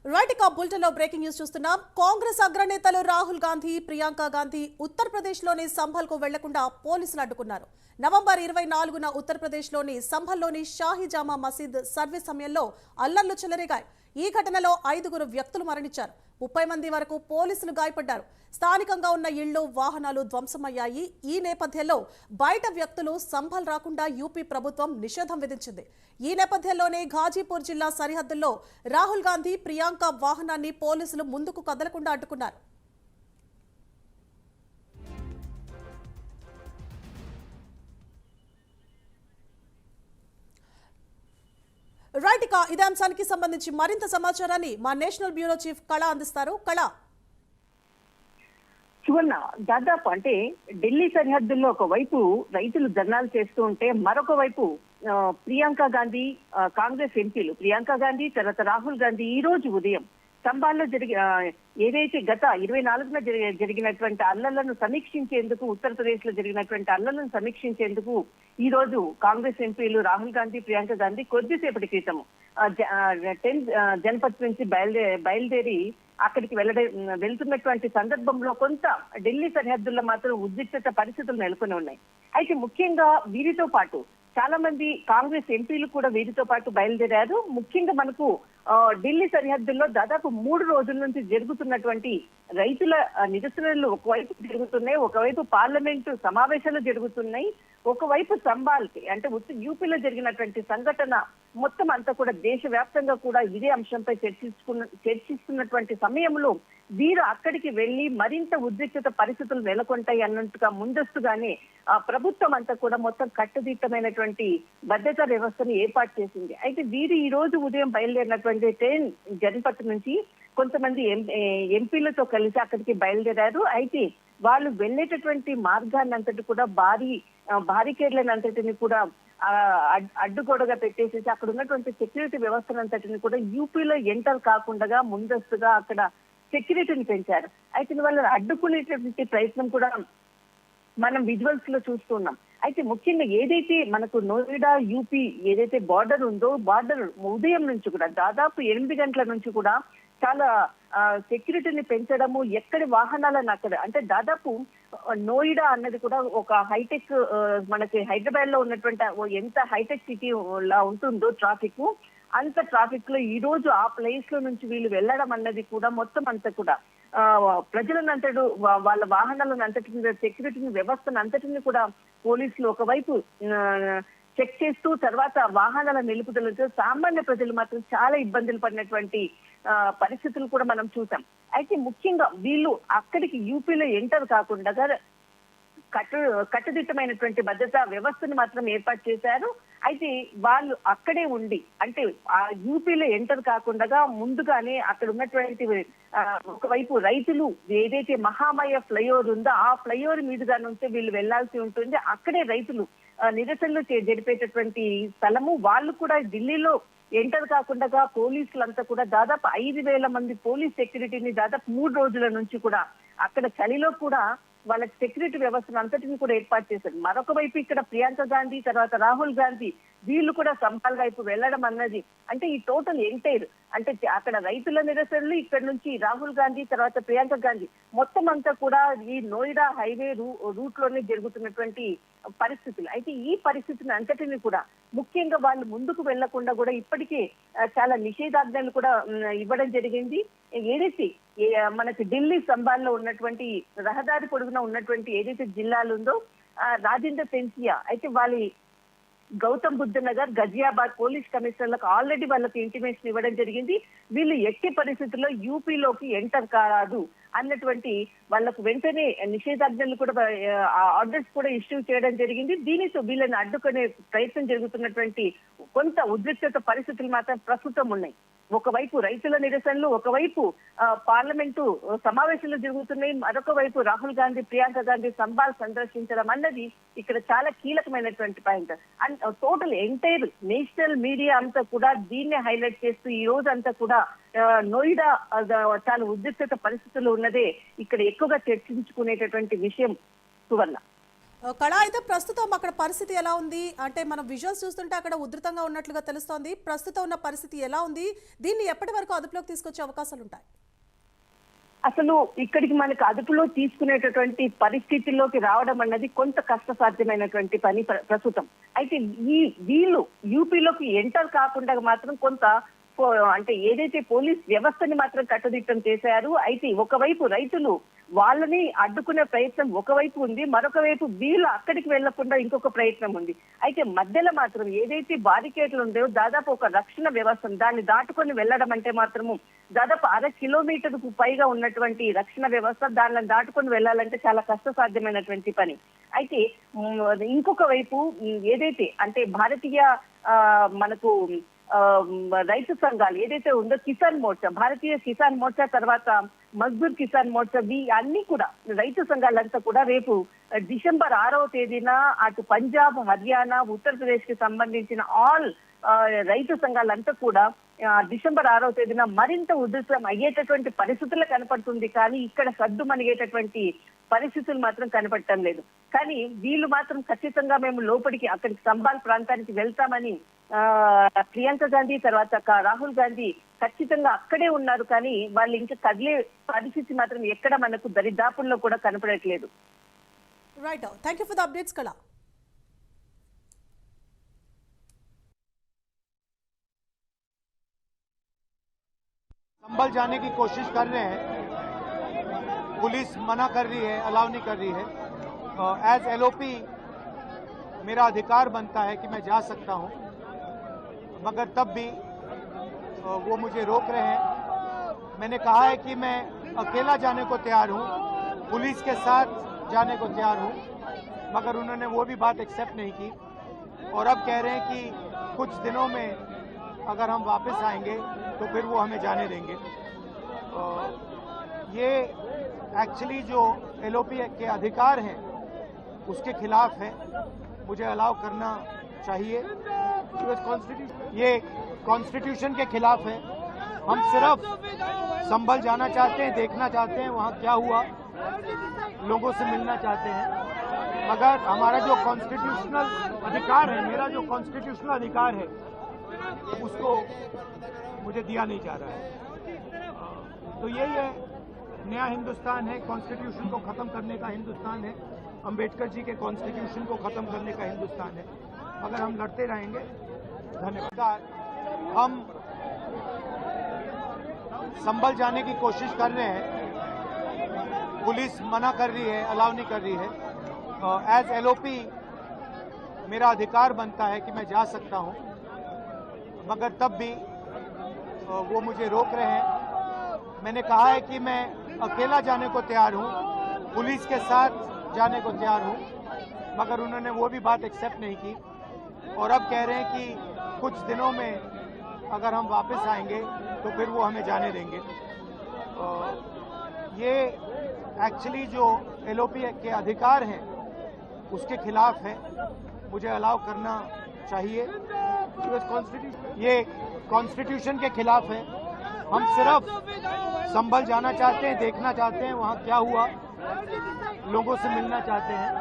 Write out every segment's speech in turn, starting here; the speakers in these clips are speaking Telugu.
రైట్ ఇక బులెటిన్ లో బ్రేకింగ్ న్యూస్ చూస్తున్నాం. కాంగ్రెస్ అగ్రనేతలు రాహుల్ గాంధీ, ప్రియాంక గాంధీ ఉత్తరప్రదేశ్లోని సంభల్కు వెళ్లకుండా పోలీసులు అడ్డుకున్నారు. నవంబర్ 24న ఉత్తరప్రదేశ్లోని సంభల్లోని షాహీజామా మసీద్ సర్వీస్ సమయంలో అల్లర్లు చెలరేగాయి. ఈ ఘటనలో 5 వ్యక్తులు మరణించారు. 30 మంది వరకు పోలీసులు గాయపడ్డారు. స్థానికంగా ఉన్న ఇళ్లు, వాహనాలు ధ్వంసమయ్యాయి. ఈ నేపథ్యంలో బయట వ్యక్తులు సంభల్ రాకుండా యూపీ ప్రభుత్వం నిషేధం విధించింది. ఈ నేపథ్యంలోనే ఘాజీపూర్ జిల్లా సరిహద్దుల్లో రాహుల్ గాంధీ, ప్రియాంక వాహనాన్ని పోలీసులు ముందుకు కదలకుండా అడ్డుకున్నారు. రైట్ ఇక ఇదే అంశానికి సంబంధించి మరింత సమాచారాన్ని మా నేషనల్ బ్యూరో చీఫ్ కళ అందిస్తారు. కళ, సువర్ణ, దాదాపు అంటే ఢిల్లీ సరిహద్దుల్లో ఒకవైపు రైతులు ధర్నాలు చేస్తూ ఉంటే మరొక వైపు ప్రియాంక గాంధీ, కాంగ్రెస్ ఎంపీలు ప్రియాంక గాంధీ తర్వాత రాహుల్ గాంధీ ఈ రోజు ఉదయం సంబాల్లో ఏదైతే గత 24న జరిగినటువంటి అల్లర్లను సమీక్షించేందుకు, ఉత్తరప్రదేశ్ లో జరిగినటువంటి అల్లర్లను సమీక్షించేందుకు ఈ రోజు కాంగ్రెస్ ఎంపీలు రాహుల్ గాంధీ, ప్రియాంక గాంధీ కొద్దిసేపటి క్రితం 10 జనపథ్ నుంచి బయలుదేరి అక్కడికి వెళ్తున్నటువంటి సందర్భంలో కొంత ఢిల్లీ సరిహద్దుల్లో మాత్రం ఉద్రిక్తత పరిస్థితులు నెలకొని ఉన్నాయి. అయితే ముఖ్యంగా వీరితో పాటు చాలా మంది కాంగ్రెస్ ఎంపీలు కూడా వీరితో పాటు బయలుదేరారు. ముఖ్యంగా మనకు ఢిల్లీ సరిహద్దుల్లో దాదాపు 3 రోజుల నుంచి జరుగుతున్నటువంటి రైతుల నిరసనలు ఒకవైపు జరుగుతున్నాయి, ఒకవైపు పార్లమెంటు సమావేశాలు జరుగుతున్నాయి, ఒకవైపు సంబాల్ అంటే యూపీలో జరిగినటువంటి సంఘటన మొత్తం అంతా కూడా దేశవ్యాప్తంగా కూడా ఇదే అంశంపై చర్చిస్తున్నటువంటి సమయంలో వీరు అక్కడికి వెళ్లి మరింత ఉద్రిక్తత పరిస్థితులు నెలకొంటాయి అన్నట్టుగా ముందస్తుగానే ప్రభుత్వం అంతా కూడా మొత్తం కట్టుదిట్టమైనటువంటి భద్రతా వ్యవస్థను ఏర్పాటు చేసింది. అయితే వీరు ఈ రోజు ఉదయం బయలుదేరినటువంటి 10 జనపథ్ నుంచి కొంతమంది ఎంపీలతో కలిసి అక్కడికి బయలుదేరారు. అయితే వాళ్ళు వెళ్లేటటువంటి మార్గాన్ని అంతటి కూడా బారికేడ్లను అంతటిని కూడా అడ్డుగోడగా పెట్టేసేసి అక్కడ ఉన్నటువంటి సెక్యూరిటీ వ్యవస్థనంతటిని కూడా యూపీలో ఎంటర్ కాకుండా ముందస్తుగా అక్కడ సెక్యూరిటీని పెంచారు. అయితే వాళ్ళని అడ్డుకునేటటువంటి ప్రయత్నం కూడా మనం విజువల్స్ లో చూస్తున్నాం. అయితే ముఖ్యంగా ఏదైతే మనకు నోయిడా యూపీ ఏదైతే బార్డర్ ఉందో, బార్డర్ ఉదయం నుంచి కూడా దాదాపు 8 గంటల నుంచి కూడా చాలా సెక్యూరిటీని పెంచడము, ఎక్కడి వాహనాలను అక్కడ అంటే దాదాపు నోయిడా అన్నది కూడా ఒక హైటెక్, మనకి హైదరాబాద్ లో ఉన్నటువంటి ఎంత హైటెక్ సిటీ లా ఉంటుందో ట్రాఫిక్, అంత ట్రాఫిక్ లో ఈ రోజు ఆ ప్లేస్ లో నుంచి వీళ్ళు వెళ్ళడం అన్నది కూడా మొత్తం అంతా కూడా ప్రజలను అంతటి వాళ్ళ వాహనాలను అంతటి సెక్యూరిటీ వ్యవస్థను అంతటిని కూడా పోలీసులు ఒకవైపు చెక్ చేస్తూ తర్వాత వాహనాల నిలుపుదలతో సామాన్య ప్రజలు మాత్రం చాలా ఇబ్బందులు పడినటువంటి పరిస్థితులు కూడా మనం చూసాం. అయితే ముఖ్యంగా వీళ్ళు అక్కడికి యూపీలో ఎంటర్ కాకుండా కట్టుదిట్టమైనటువంటి భద్రతా వ్యవస్థను మాత్రం ఏర్పాటు చేశారు. అయితే వాళ్ళు అక్కడే ఉండి అంటే ఆ యూపీలో ఎంటర్ కాకుండా ముందుగానే అక్కడ ఉన్నటువంటి ఒకవైపు రైతులు ఏదైతే మహామయ ఫ్లైఓవర్ ఉందో ఆ ఫ్లైఓవర్ మీదుగా నుంచి వీళ్ళు వెళ్లాల్సి ఉంటుంది. అక్కడే రైతులు నిరసనలు జరిపేటటువంటి స్థలము. వాళ్ళు కూడా ఢిల్లీలో ఎంటర్ కాకుండా పోలీసులంతా కూడా దాదాపు 5,000 మంది పోలీస్ సెక్యూరిటీని దాదాపు 3 రోజుల నుంచి కూడా అక్కడ చలిలో కూడా వాళ్ళకి సెక్యూరిటీ వ్యవస్థను అంతటిని కూడా ఏర్పాటు చేశారు. మరొక వైపు ఇక్కడ ప్రియాంక గాంధీ తర్వాత రాహుల్ గాంధీ వీళ్ళు కూడా సంబాల్ వైపు వెళ్లడం అన్నది అంటే ఈ టోటల్ ఎంటైర్ అంటే అక్కడ రైతుల నిరసనలు, ఇక్కడ నుంచి రాహుల్ గాంధీ తర్వాత ప్రియాంక గాంధీ మొత్తం అంతా కూడా ఈ నోయిడా హైవే రూట్ లోనే జరుగుతున్నటువంటి పరిస్థితులు. అయితే ఈ పరిస్థితిని అంతటిని కూడా ముఖ్యంగా వాళ్ళు ముందుకు వెళ్లకుండా కూడా ఇప్పటికే చాలా నిషేధాజ్ఞలు కూడా ఇవ్వడం జరిగింది. ఏదైతే మనకి ఢిల్లీ సంబాల్లో ఉన్నటువంటి రహదారి పొడుగున ఉన్నటువంటి ఏదైతే జిల్లాలు ఉందో రాజేంద్ర పెన్సియా అయితే వాళ్ళ గౌతమ్ బుద్ధ నగర్, గజియాబాద్ పోలీస్ కమిషనర్లకు ఆల్రెడీ వాళ్ళకి ఇంటిమేషన్ ఇవ్వడం జరిగింది. వీళ్ళు ఎట్టి పరిస్థితుల్లో యూపీలోకి ఎంటర్ కాదు అన్నటువంటి వాళ్ళకు వెంటనే నిషేధాజ్ఞలు కూడా ఆర్డర్స్ కూడా ఇష్యూ చేయడం జరిగింది. దీనితో వీళ్ళని అడ్డుకునే ప్రయత్నం జరుగుతున్నటువంటి కొంత ఉద్రిక్తత పరిస్థితులు మాత్రం ప్రస్తుతం ఉన్నాయి. ఒకవైపు రైతుల నిరసనలు, ఒకవైపు పార్లమెంటు సమావేశాలు జరుగుతున్నాయి, మరొక వైపు రాహుల్ గాంధీ, ప్రియాంక గాంధీ సంబాల్ సందర్శించడం అన్నది ఇక్కడ చాలా కీలకమైనటువంటి point. And total entire national media అంతా కూడా దీన్నే హైలైట్ చేస్తూ ఈ రోజు అంతా కూడా నోయిడా చాలా ఉద్రిక్తత పరిస్థితులు ఉన్నదే ఇక్కడ ఎక్కువగా చర్చించుకునేటటువంటి విషయం. సువర్ణ. కళ అయితే ప్రస్తుతం అక్కడ పరిస్థితి ఎలా ఉంది అంటే మనం విజువల్స్ చూస్తుంటే అక్కడ ఉధృతంగా ఉన్నట్లుగా తెలుస్తోంది. ప్రస్తుతం ఉన్న పరిస్థితి ఎలా ఉంది, దీన్ని ఎప్పటి వరకు అదుపులోకి తీసుకొచ్చే అవకాశాలు ఉంటాయి? అసలు ఇక్కడికి మనకు అదుపులో తీసుకునేటటువంటి పరిస్థితుల్లోకి రావడం అన్నది కొంత కష్టసాధ్యమైనటువంటి పని ప్రస్తుతం. అయితే వీళ్ళు యూపీలోకి ఎంటర్ కాకుండా మాత్రం కొంత అంటే ఏదైతే పోలీస్ వ్యవస్థని మాత్రం కట్టుదిట్టం చేశారు. అయితే ఒకవైపు రైతులు వాళ్ళని అడ్డుకునే ప్రయత్నం ఒకవైపు ఉంది, మరొక వైపు వీళ్ళు అక్కడికి వెళ్లకుండా ఇంకొక ప్రయత్నం ఉంది. అయితే మధ్యలో మాత్రం ఏదైతే బారికేడ్లు ఉందో దాదాపు ఒక రక్షణ వ్యవస్థ దాన్ని దాటుకొని వెళ్ళడం అంటే మాత్రము దాదాపు 1/2 కిలోమీటర్కు పైగా ఉన్నటువంటి రక్షణ వ్యవస్థ దాన్ని దాటుకొని వెళ్ళాలంటే చాలా కష్టసాధ్యమైనటువంటి పని. అయితే ఇంకొక వైపు ఏదైతే అంటే భారతీయ మనకు రైతు సంఘాలు ఏదైతే ఉందో కిసాన్ మోర్చా, భారతీయ కిసాన్ మోర్చా తర్వాత మజ్దూర్ కిసాన్ మోర్చా అన్ని కూడా రైతు సంఘాలంతా కూడా రేపు డిసెంబర్ 6వ తేదీన అటు పంజాబ్, హర్యానా, ఉత్తరప్రదేశ్ కి సంబంధించిన ఆల్ రైతు సంఘాలంతా కూడా డిసెంబర్ 6వ తేదీన మరింత ఉధృతం అయ్యేటటువంటి పరిస్థితులు కనపడుతుంది. కానీ ఇక్కడ సద్దు మణిగేటటువంటి పరిస్థితులు మాత్రం కనపడటం లేదు. కానీ వీళ్ళు మాత్రం ఖచ్చితంగా మేము లోపలికి అక్కడికి సంబాల్ ప్రాంతానికి వెళ్తామని ప్రియాంక గాంధీ తర్వాత రాహుల్ గాంధీ ఖచ్చితంగా అక్కడే ఉన్నారు. కానీ వాళ్ళు ఇంకా కదిలే పరిస్థితి మాత్రం ఎక్కడ మనకు దరిదాపుల్లో కూడా కనపడట్లేదు. Right, thank you for the updates కళ. संभल जाने की कोशिश कर रहे हैं, पुलिस मना कर रही है, अलाउ नहीं कर रही है। एज एलओपी मेरा अधिकार बनता है कि मैं जा सकता हूं, मगर तब भी वो मुझे रोक रहे हैं। मैंने कहा है कि मैं अकेला जाने को तैयार हूं, पुलिस के साथ जाने को तैयार हूं, मगर उन्होंने वो भी बात एक्सेप्ट नहीं की और अब कह रहे हैं कि कुछ दिनों में अगर हम वापस आएंगे तो फिर वो हमें जाने देंगे। ये एक्चुअली जो एलओपी के अधिकार हैं उसके खिलाफ है, मुझे अलाउ करना चाहिए। ये कॉन्स्टिट्यूशन के खिलाफ है। हम सिर्फ संभल जाना चाहते हैं, देखना चाहते हैं वहाँ क्या हुआ, लोगों से मिलना चाहते हैं, मगर हमारा जो कॉन्स्टिट्यूशनल अधिकार है, मेरा जो कॉन्स्टिट्यूशनल अधिकार है उसको मुझे दिया नहीं जा रहा है। तो यही है, नया हिंदुस्तान है, कॉन्स्टिट्यूशन को खत्म करने का हिंदुस्तान है, अंबेडकर जी के कॉन्स्टिट्यूशन को खत्म करने का हिंदुस्तान है, मगर हम लड़ते रहेंगे। धन्यवाद। हम संभल जाने की कोशिश कर रहे हैं, पुलिस मना कर रही है, अलाउ नहीं कर रही है। एज एलओपी मेरा अधिकार बनता है कि मैं जा सकता हूं, मगर तब भी वो मुझे रोक रहे हैं। मैंने कहा है कि मैं अकेला जाने को तैयार हूं, पुलिस के साथ जाने को तैयार हूं, मगर उन्होंने वो भी बात एक्सेप्ट नहीं की और अब कह रहे हैं कि कुछ दिनों में अगर हम वापस आएंगे तो फिर वो हमें जाने देंगे। ये एक्चुअली जो एलओपी के अधिकार हैं उसके खिलाफ है, मुझे अलाउ करना चाहिए। ये कॉन्स्टिट्यूशन के खिलाफ है। हम सिर्फ संभल जाना चाहते हैं, देखना चाहते हैं वहाँ क्या हुआ, लोगों से मिलना चाहते हैं,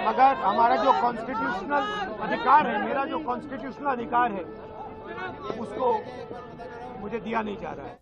मगर हमारा जो कॉन्स्टिट्यूशनल अधिकार है, मेरा जो कॉन्स्टिट्यूशनल अधिकार है उसको मुझे दिया नहीं जा रहा है।